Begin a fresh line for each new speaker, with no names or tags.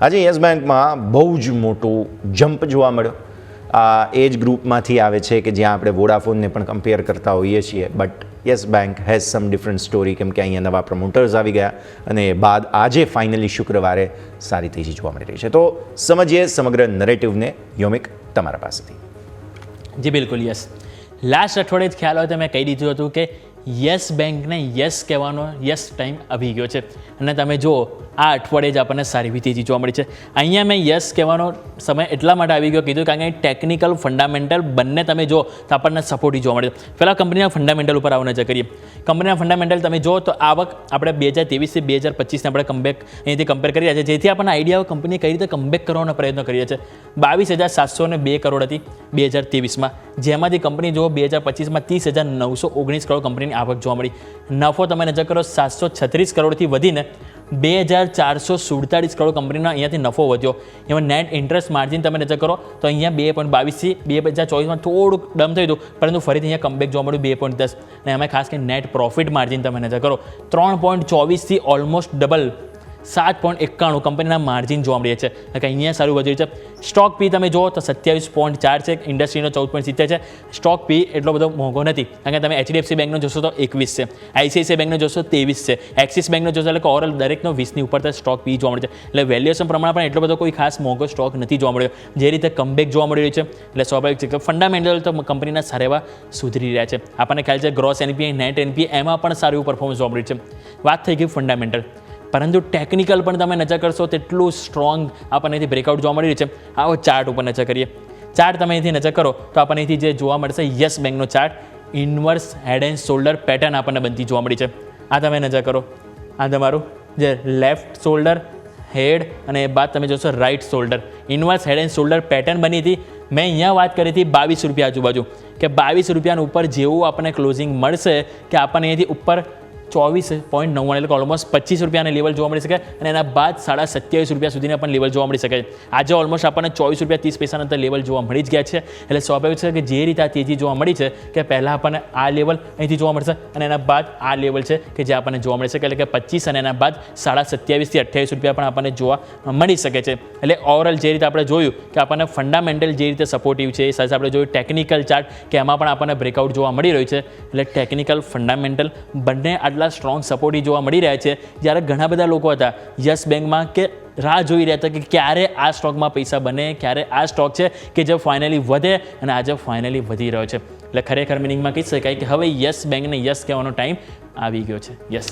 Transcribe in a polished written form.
આજે યસ બેંકમાં બહુ જ મોટો જમ્પ જોવા મળ્યો. આ એ જ ગ્રુપમાંથી આવે છે કે જ્યાં આપણે વોડાફોનને પણ કમ્પેર કરતા હોઈએ છીએ, but Yes Bank has some different story, કેમ કે અહીંયા નવા પ્રમોટર્સ આવી ગયા અને બાદ આજે ફાઇનલી શુક્રવારે સારી તેજી જોવા મળી રહી છે. તો સમજીએ સમગ્ર નરેટિવને. યોમિક, તમારા પાસેથી.
જી બિલકુલ, યસ. લાસ્ટ અઠવાડિયે જ ખ્યાલ હોય તો મેં કહી દીધું હતું કે યસ બેંકને યસ કહેવાનો યસ ટાઈમ આવી ગયો છે અને તમે જુઓ આ અઠવાડિયે જ આપણને સારી એવી તેજી જોવા મળી છે. અહીંયા મેં યસ કહેવાનો સમય એટલા માટે આવી ગયો કીધું કારણ કે ટેકનિકલ ફંડામેન્ટલ બંને તમે જો તો આપણને સપોર્ટિવ જોવા મળે છે. પહેલાં કંપનીના ફંડામેન્ટલ ઉપર આવો નજર કરીએ. કંપનીના ફંડામેન્ટલ તમે જો તો આવક આપણે 2023 થી 2025ને આપણે અહીંથી કમ્પેર કરી રહ્યા છીએ, જેથી આપણને આઈડિયા આવે કંપની કઈ રીતે કમબેક કરવાનો પ્રયત્ન કરી રહ્યા છે. 22,702 કરોડ હતી 2023માં, જેમાંથી કંપની જો 2025માં 30,919 કરોડ કંપનીની આવક જોવા મળી. નફો તમે નજર કરો 736 કરોડથી વધીને 2,447 કરોડ કંપનીનો અહીંયાથી નફો વધ્યો. એમાં નેટ ઇન્ટરેસ્ટ માર્જિન તમે નજર કરો તો અહીંયા 2.22 થી 2024માં થોડુંક ડમ થયું હતું, પરંતુ ફરીથી અહીંયા કમબેક જોવા મળ્યું 2.10. અને એમાં ખાસ કરીને નેટ પ્રોફિટ માર્જિન તમે નજર કરો 3.24 થી ઓલમોસ્ટ ડબલ 7.91 કંપનીના માર્જિન જોવા મળે છે. અહીંયા સારું વધ્યું છે. સ્ટોક પી તમે જુઓ તો 27.4 છે, ઇન્ડસ્ટ્રીનો 14.70 છે. સ્ટોક પી એટલો બધો મોંઘો નથી, કારણ કે તમે HDFC બેંકનો જોશો તો 21 છે, ICICI બેંકનો જોશો 23 છે, એક્સિસ બેંકનો જોશો એટલે કે ઓવરઓલ દરેકનો 20ની ઉપર સ્ટોક પી જોવા મળે છે. એટલે વેલ્યુએશન પ્રમાણે પણ એટલો બધો કોઈ ખાસ મોંઘો સ્ટોક નથી જોવા મળ્યો. જે રીતે કમબેક જોવા મળી રહ્યું છે એટલે સ્વાભાવિક છે કે ફંડામેન્ટલ તો કંપનીના સારા એવા સુધરી રહ્યા છે. આપણને ખ્યાલ છે ગ્રોસ NPA, નેટ NPA એમાં પણ સારું એવું પરફોર્મન્સ જોવા મળ્યું છે. વાત થઈ ગઈ ફંડામેન્ટલ, પરંતુ ટેકનિકલ પણ તમે નજર કરશો તેટલું સ્ટ્રોંગ આપણને અહીંથી બ્રેકઆઉટ જોવા મળી રહ્યું છે. આવો ચાર્ટ ઉપર નજર કરીએ. ચાર્ટ તમે અહીંથી નજર કરો તો આપણને અહીંથી જે જોવા મળશે યસ બેંકનો chart, inverse head and shoulder pattern આપણને બનતી જોવા મળી છે. આ તમે નજર કરો, આ તમારું જે લેફ્ટ શોલ્ડર હેડ અને એ બાદ તમે જોશો right shoulder, inverse head and shoulder pattern બની હતી. મેં અહીંયા વાત કરી હતી 22 રૂપિયા આજુબાજુ, કે 22 રૂપિયાનું ઉપર જેવું આપણને ક્લોઝિંગ મળશે કે આપણને અહીંથી ઉપર 24.99 એટલે કે ઓલમોસ્ટ 25 રૂપિયાના લેવલ જોવા મળી શકે અને એના બાદ 27.5 રૂપિયા સુધીના પણ લેવલ જોવા મળી શકે છે. આજે ઓલમોસ્ટ આપણને 24 રૂપિયા 30 પૈસાના અંદર લેવલ જોવા મળી જ ગયા છે. એટલે સ્વાભાવિક છે કે જે રીતે આ તેજી જોવા મળી છે કે પહેલાં આપણને આ લેવલ અહીંથી જોવા મળશે અને એના બાદ આ લેવલ છે કે જે આપણને જોવા મળી શકે, એટલે કે 25 અને એના બાદ 27.5 થી 28 રૂપિયા પણ આપણને જોવા મળી શકે છે. એટલે ઓવરઓલ જે રીતે આપણે જોયું કે આપણને ફંડામેન્ટલ જે રીતે સપોર્ટિવ છે, એ સાથે આપણે જોયું ટેકનિકલ ચાર્ટ કે એમાં પણ આપણને બ્રેકઆઉટ જોવા મળી રહ્યું છે. એટલે ટેકનિકલ ફંડામેન્ટલ બંને આટલા સ્ટ્રોંગ સપોર્ટિવ જોવા મળી રહ્યા છે. જ્યારે ઘણા બધા લોકો હતા યસ બેંકમાં કે રાહ જોઈ રહ્યા હતા કે ક્યારે આ સ્ટોકમાં પૈસા બને, ક્યારે આ સ્ટોક છે કે જે ફાઇનલી વધે, અને આજે ફાઇનલી વધી રહ્યો છે. એટલે ખરેખર મિનિંગમાં કહી શકાય કે હવે યસ બેંકને યસ કહેવાનો ટાઈમ આવી ગયો છે. યસ.